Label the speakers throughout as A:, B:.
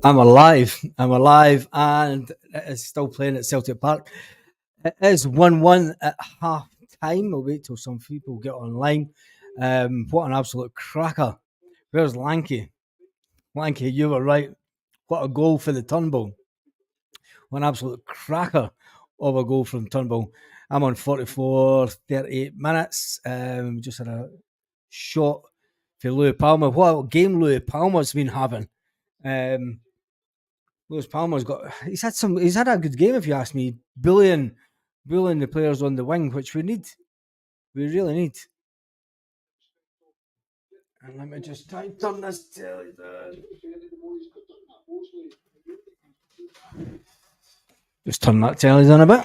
A: I'm alive. I'm alive, and it is still playing at Celtic Park. It is 1-1 at half time. We'll wait till some people get online. What an absolute cracker. Where's Lanky? Lanky, you were right. What a goal for the Turnbull. What an absolute cracker of a goal from Turnbull. I'm on 44, 38 minutes. Just had a shot for Louis Palmer. What a game Louis Palmer's been having. Louis Palmer's he's had a good game, if you ask me. Bullying the players on the wing, which we need. We really need. And let me just try and turn this telly down. Just turn that telly down a bit.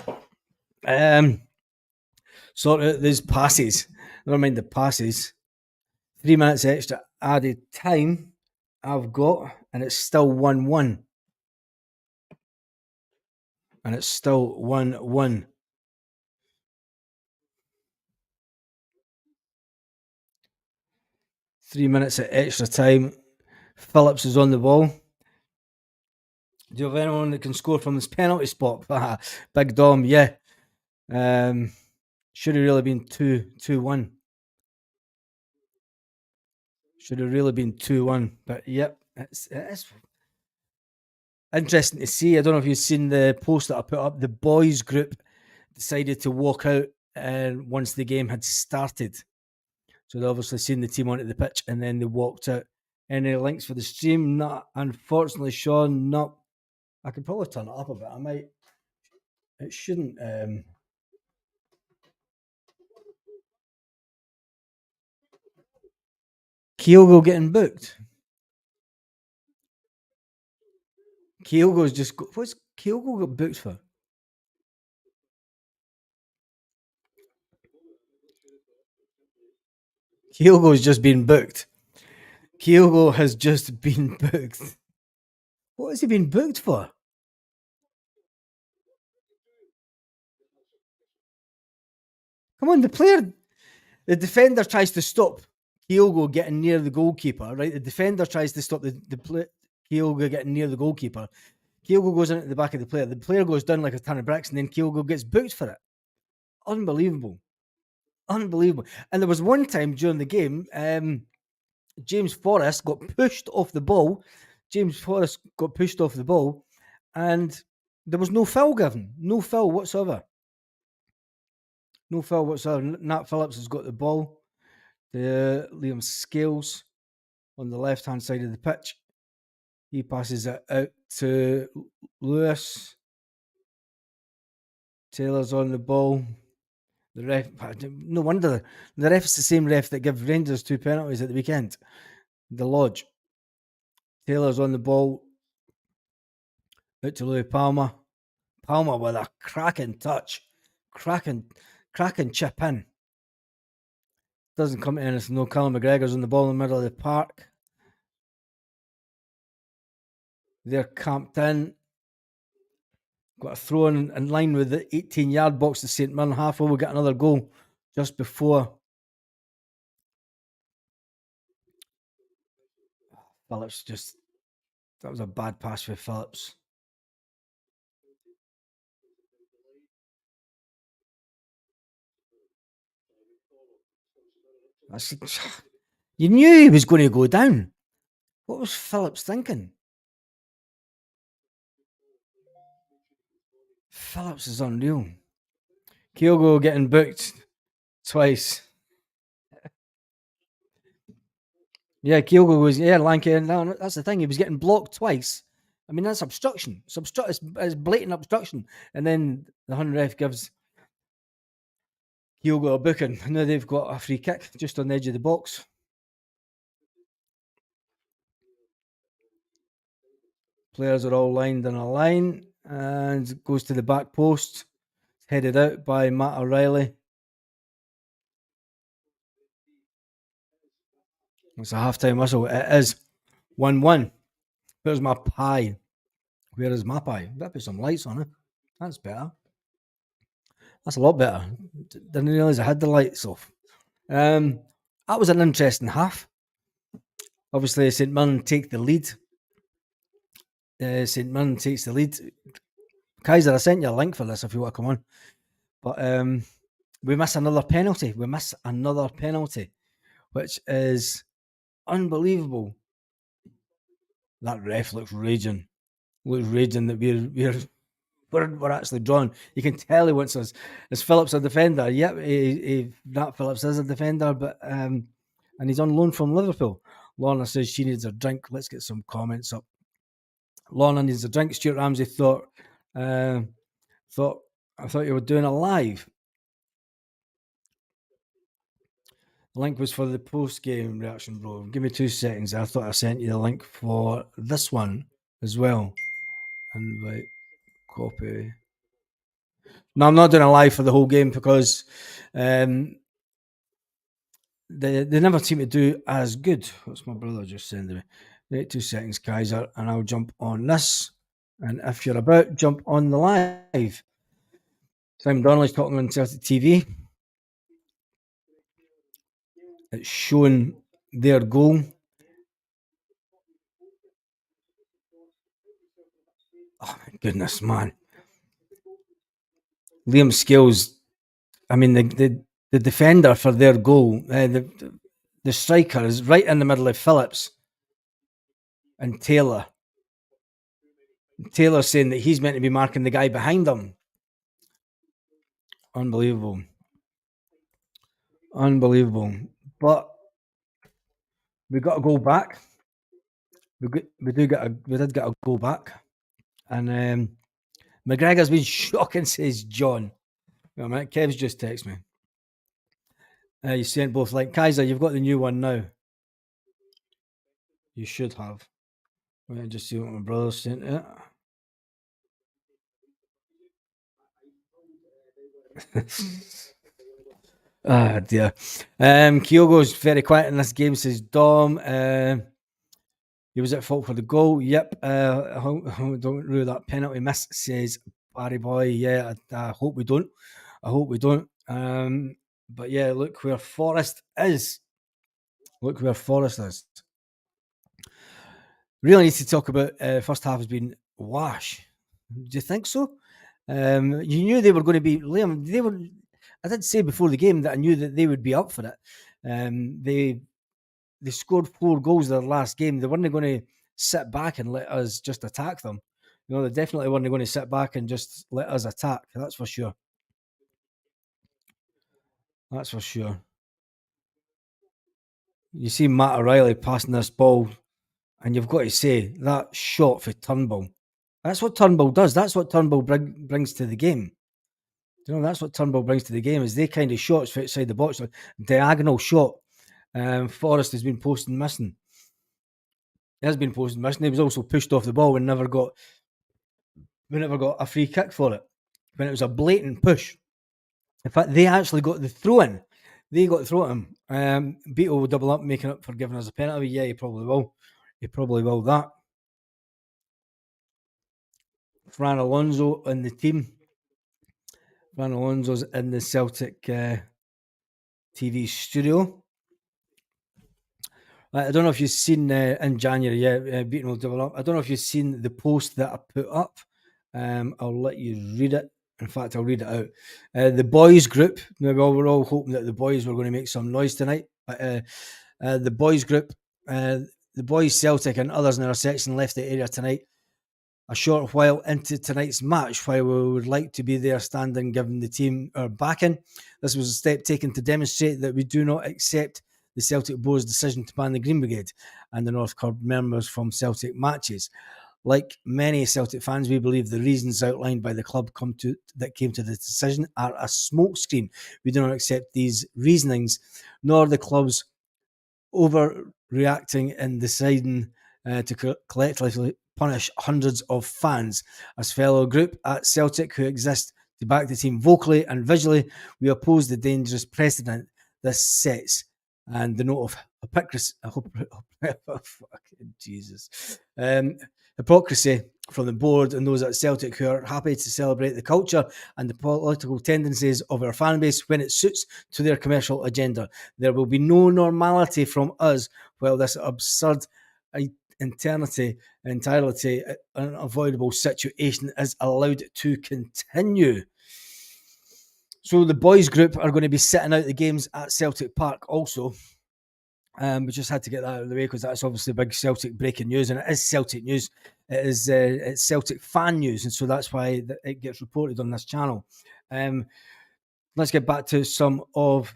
A: Sort out these passes. Never mind the passes. 3 minutes extra added time I've got, and it's still 1-1. And it's still 1-1. Three minutes of extra time. Phillips is on the ball. Do you have anyone that can score from this penalty spot? Big Dom, yeah. Should have really been 2-1. Should have really been 2-1. But yep, it's interesting to see. I don't know if you've seen the post that I put up. The boys group decided to walk out once the game had started. So they obviously seen the team onto the pitch and then they walked out. Any links for the stream? Not, unfortunately, Sean. Not. I could probably turn it up a bit. I might. It shouldn't. Kyogo getting booked. Kyogo's just. What's Kyogo got booked for? Kyogo's just been booked. Kyogo has just been booked. What has he been booked for? Come on, the defender tries to stop Kyogo getting near the goalkeeper, right? The defender tries to stop the Kyogo getting near the goalkeeper. Kyogo goes into the back of the player. The player goes down like a ton of bricks, and then Kyogo gets booked for it. Unbelievable. Unbelievable. And there was one time during the game, James Forrest got pushed off the ball. And there was no foul given. No foul whatsoever. Nat Phillips has got the ball. Liam Scales on the left-hand side of the pitch. He passes it out to Lewis. Taylor's on the ball. The ref, no wonder the ref is the same ref that gave Rangers 2 penalties at the weekend. The Lodge. Taylor's on the ball. Out to Louis Palmer. Palmer with a cracking touch. Cracking chip in. Doesn't come to anything. No, Callum McGregor's on the ball in the middle of the park. They're camped in. Got a throw in line with the 18-yard box to St Mirren half. We'll get another goal just before. Phillips that was a bad pass for Phillips. You knew he was going to go down. What was Phillips thinking? Phillips is unreal. Kyogo getting booked twice. Yeah, Kyogo was, Lanky. No, that's the thing. He was getting blocked twice. I mean, that's obstruction. It's blatant obstruction. And then the Hun ref gives Kyogo a booking. Now they've got a free kick just on the edge of the box. Players are all lined in a line and goes to the back post. Headed out by Matt O'Reilly. It's a half-time whistle. It is 1-1. Where's my pie? Where is my pie? Better put some lights on it. That's better. That's a lot better. Didn't realise I had the lights off. That was an interesting half. Obviously, St Mirren take the lead. St Mirren takes the lead. Kaiser, I sent you a link for this if you want to come on. But we miss another penalty. Which is unbelievable. That ref looks raging. That we're actually drawn. You can tell he wants us. Is Phillips a defender? Yep, Nat Phillips is a defender, but and he's on loan from Liverpool. Lorna says she needs a drink. Let's get some comments up. Lorna needs a drink. Stuart Ramsey thought I thought you were doing a live. The link was for the post-game reaction, bro. Give me 2 seconds. I thought I sent you the link for this one as well. Invite, copy. No, I'm not doing a live for the whole game because they never seem to do as good. What's my brother just sending me? Wait 2 seconds, Kaiser, and I'll jump on this. And if you're about, jump on the live. Simon Donnelly's talking on Celtic TV. It's showing their goal. Oh my goodness, man. Liam Scales, I mean, the defender for their goal, the striker is right in the middle of Phillips and Taylor. Taylor saying that he's meant to be marking the guy behind him. Unbelievable. But we got a goal back. We did get a goal back. And McGregor's been shocking, says John. Well, mate, Kev's just texted me. You sent both like Kaiser, you've got the new one now. You should have. Wait, just see what my brother sent it. Ah, dear. Kyogo's very quiet in this game, says Dom. He was at fault for the goal. Yep. Don't rule that penalty miss, says Barry Boy. Yeah, I hope we don't. But yeah, look where Forest is. Really need to talk about first half has been wash. Do you think so? You knew they were going to be Liam. They were. I did say before the game that I knew that they would be up for it. They scored 4 goals in their last game. They weren't going to sit back and let us just attack them. You know, they definitely weren't going to sit back and just let us attack. That's for sure. You see Matt O'Reilly passing this ball, and you've got to say that shot for Turnbull. That's what Turnbull does. That's what Turnbull brings to the game. You know, that's what Turnbull brings to the game is they kind of shots outside the box, like diagonal shot. Forrest has been posting missing. He has been posting missing. He was also pushed off the ball and never got a free kick for it. When it was a blatant push. In fact, they actually got the throw in. They got the throw at him. Beatle will double up, making up for giving us a penalty. Yeah, he probably will. That. Fran Alonso in the team. Fran Alonso's in the Celtic TV studio. I don't know if you've seen in January, Beaton will develop. I don't know if you've seen the post that I put up. I'll let you read it. In fact, I'll read it out. The boys group. Maybe we're all hoping that the boys were going to make some noise tonight. But the boys group, the boys Celtic and others in our section left the area tonight. A short while into tonight's match, while we would like to be there standing, giving the team our backing. This was a step taken to demonstrate that we do not accept the Celtic Board's decision to ban the Green Brigade and the North Club members from Celtic matches. Like many Celtic fans, we believe the reasons outlined by the club that came to the decision are a smokescreen. We do not accept these reasonings, nor the club's overreacting in deciding to collectively punish hundreds of fans. As fellow group at Celtic who exist to back the team vocally and visually, we oppose the dangerous precedent this sets and the note of hypocrisy. Fucking Jesus. hypocrisy from the board and those at Celtic who are happy to celebrate the culture and the political tendencies of our fan base when it suits to their commercial agenda. There will be no normality from us while this absurd entirely unavoidable situation is allowed to continue. So the boys group are going to be sitting out the games at Celtic Park also. We just had to get that out of the way because that's obviously big Celtic breaking news, and it is Celtic news. It is it's Celtic fan news, and so that's why it gets reported on this channel. Let's get back to some of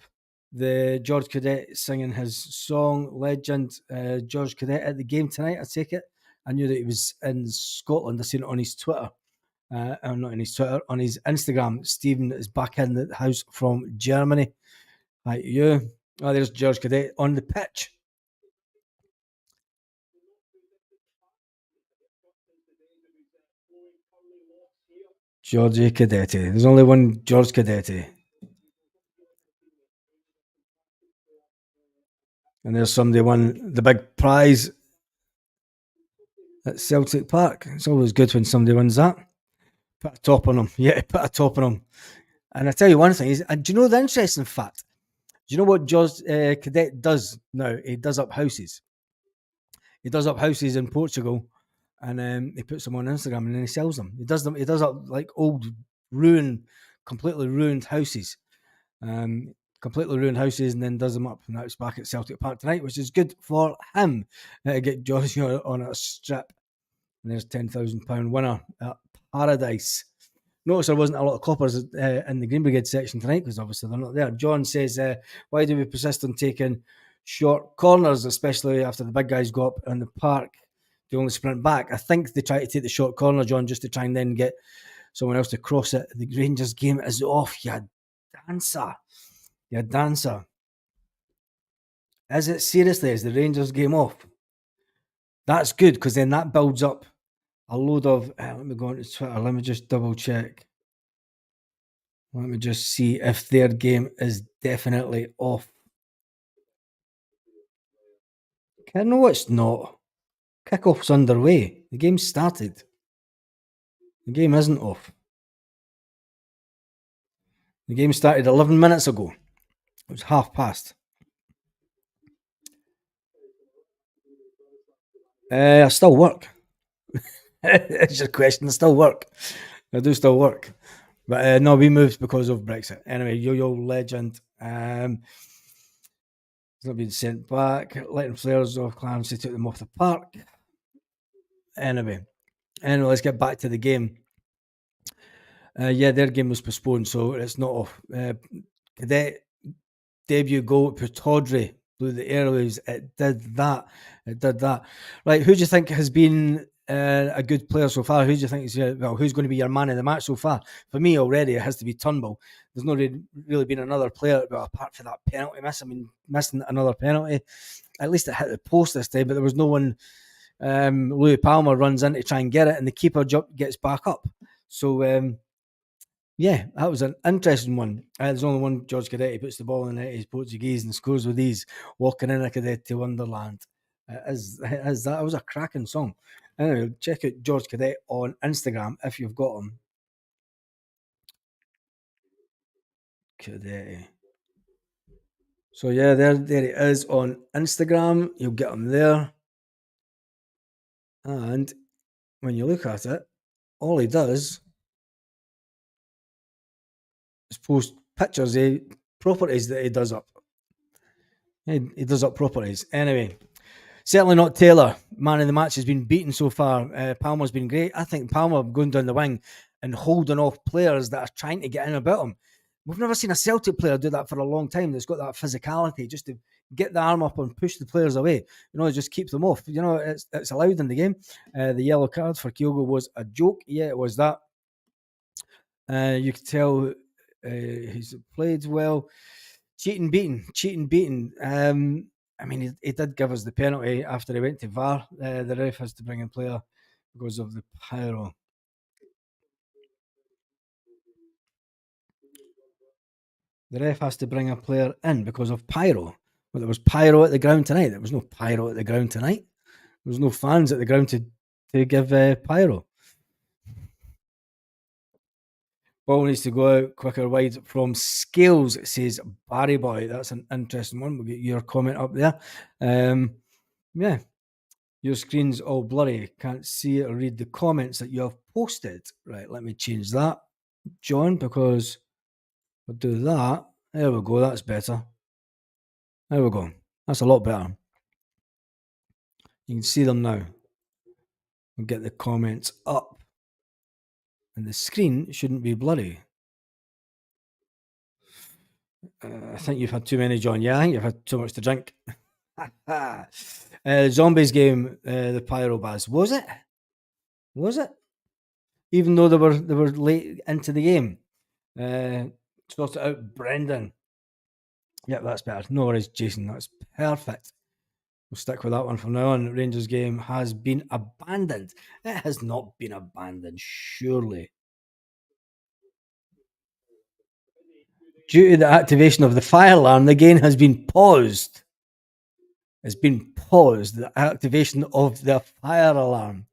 A: the George Cadet singing his song "Legend." George Cadet at the game tonight. I take it. I knew that he was in Scotland. I seen it on his Twitter. Not on his Twitter, on his Instagram. Stephen is back in the house from Germany. Hi to you. Oh, there's George Cadet on the pitch. Georgie Cadetti. There's only one George Cadetti. And there's somebody won the big prize at Celtic Park. It's always good when somebody wins that. Put a top on them. Yeah, put a top on them. And I tell you one thing, do you know the interesting fact? Do you know what George Cadet does now? He does up houses. He does up houses in Portugal, and he puts them on Instagram, and then he sells them. He does them. He does up like old, completely ruined houses, completely ruined houses, and then does them up. And now it's back at Celtic Park tonight, which is good for him to get George on a strip. And there's £10,000 winner at Paradise. Notice there wasn't a lot of coppers in the Green Brigade section tonight because obviously they're not there. John says, why do we persist on taking short corners, especially after the big guys go up in the park? They only sprint back. I think they try to take the short corner, John, just to try and then get someone else to cross it. The Rangers game is off. You dancer. You dancer. Is it seriously? Is the Rangers game off? That's good because then that builds up a load of. Let me go on to Twitter. Let me just double check. Let me just see if their game is definitely off. No, it's not. Kickoff's underway. The game started. The game isn't off. The game started 11 minutes ago. It was past. I still work. It's just a question. I still work. I do still work. But no, we moved because of Brexit. Anyway, Yo-Yo Legend. He's not being sent back. Letting players off Clancy took them off the park. Anyway, let's get back to the game. Yeah, their game was postponed, so it's not off. Cadet debut goal at Pataudry blew the airwaves. It did that. Right, who do you think has been a good player so far? Who do you think is who's going to be your man of the match so far? For me, already it has to be Turnbull. There's not really been another player, apart from that penalty miss. I mean, missing another penalty. At least it hit the post this time, but there was no one. Louis Palmer runs in to try and get it, and the keeper gets back up. So. Yeah, that was an interesting one. There's only one George Cadet. Puts the ball in the net. He's Portuguese and scores with ease. Walking in a Cadet to Wonderland. That was a cracking song. Anyway, check out George Cadet on Instagram if you've got him. Cadet. So yeah, there he is on Instagram. You'll get him there. And when you look at it, all he does is post pictures, properties that he does up. He does up properties. Anyway, certainly not Taylor. Man of the match has been beaten so far. Palmer's been great. I think Palmer going down the wing and holding off players that are trying to get in about him. We've never seen a Celtic player do that for a long time. That's got that physicality, just to get the arm up and push the players away. Just keep them off. It's allowed in the game. The yellow card for Kyogo was a joke. Yeah, it was that. You could tell he's played well. Cheating beaten. I mean, he did give us the penalty after he went to VAR. The ref has to bring in player because of the pyro. The ref has to bring a player in because of pyro. Well, there was pyro at the ground tonight. There was no pyro at the ground tonight. There was no fans at the ground to to give Pyro. Ball needs to go out quicker wide from Scales, says Barry Boy. That's an interesting one. We'll get your comment up there. Yeah, your screen's all blurry. Can't see it or read the comments that you have posted. Right, let me change that, John, because we'll do that. There we go. That's better. There we go. That's a lot better. You can see them now. We'll get the comments up. And the screen shouldn't be blurry. I think you've had too many, John. Yeah, I think you've had too much to drink. Zombies game, the Pyro Baz. Was it? Was it? Even though they were late into the game. Sort it out, Brendan. Yep, that's better. No worries, Jason. That's perfect. We'll stick with that one from now on. Rangers game has been abandoned. It has not been abandoned, surely. Due to the activation of the fire alarm, the game has been paused. It's been paused. The activation of the fire alarm.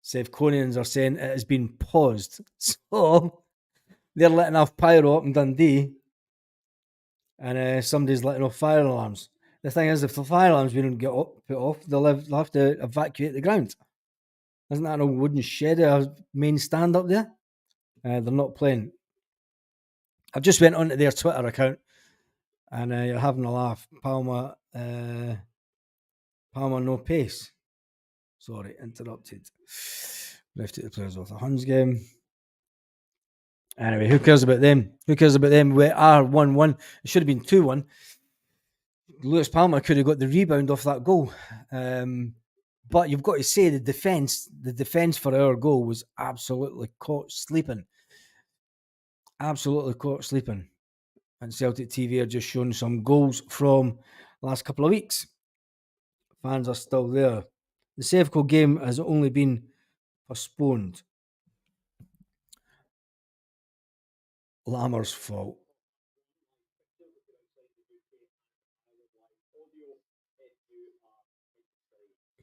A: Sevconians are saying it has been paused. So they're letting off pyro up in Dundee, and somebody's letting off fire alarms. The thing is, if the fire alarms don't get put off, they'll have to evacuate the ground. Isn't that an old wooden shed, a main stand up there? They're not playing. I've just went onto their Twitter account, and you're having a laugh. Palma no pace. Sorry, interrupted. Left it the players off the Huns game. Anyway, who cares about them? Who cares about them? We are 1-1. It should have been 2-1. Lewis Palmer could have got the rebound off that goal. But you've got to say the defence for our goal was absolutely caught sleeping. Absolutely caught sleeping. And Celtic TV are just showing some goals from the last couple of weeks. Fans are still there. The Sevco game has only been postponed. Lammer's fault.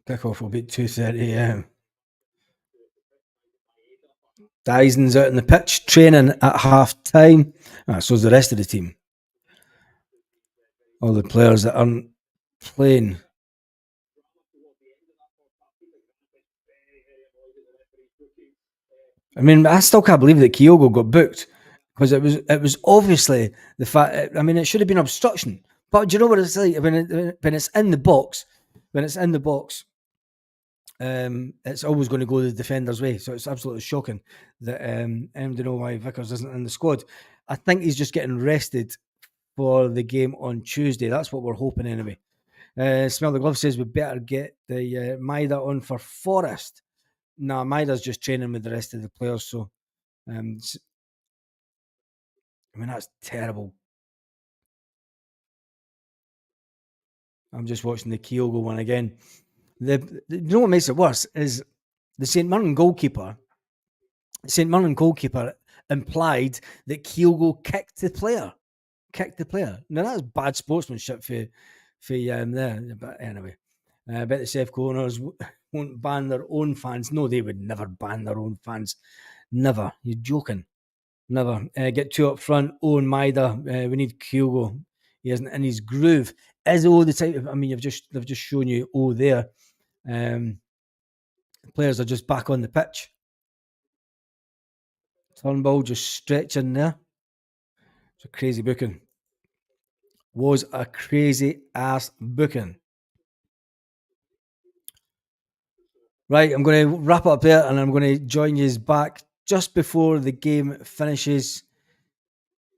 A: Kick-off will be at 2:30 a.m. Dyson's out on the pitch, training at half-time. So's the rest of the team. All the players that aren't playing. I mean, I still can't believe that Kyogo got booked, because it was obviously the fact. I mean, it should have been obstruction. But do you know what it's like when it's in the box? When it's in the box, it's always going to go the defender's way. So it's absolutely shocking that don't know why Vickers isn't in the squad. I think he's just getting rested for the game on Tuesday. That's what we're hoping anyway. Smell the Glove says we better get the Maida on for Forest. Nah, Maida's just training with the rest of the players. So, I mean, that's terrible. I'm just watching the Kyogo one again. You know what makes it worse is the St Mirren goalkeeper. St Mirren goalkeeper implied that Kyogo kicked the player. Now that's bad sportsmanship for there. But anyway, I bet the Sevco owners won't ban their own fans. No, they would never ban their own fans. Never. You're joking. Never. Get two up front. Owen Maida. We need Kyogo. He isn't in his groove. Is all the time. I mean, they've just shown you there. The players are just back on the pitch. Turnbull just stretching there. It's a crazy booking. Was a crazy ass booking. Right, I'm going to wrap up there, and I'm going to join you back just before the game finishes.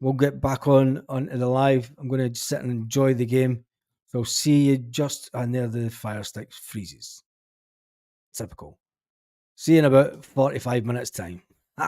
A: We'll get back onto the live. I'm going to sit and enjoy the game. So I'll see you just near the fire stick freezes. Typical. See you in about 45 minutes time.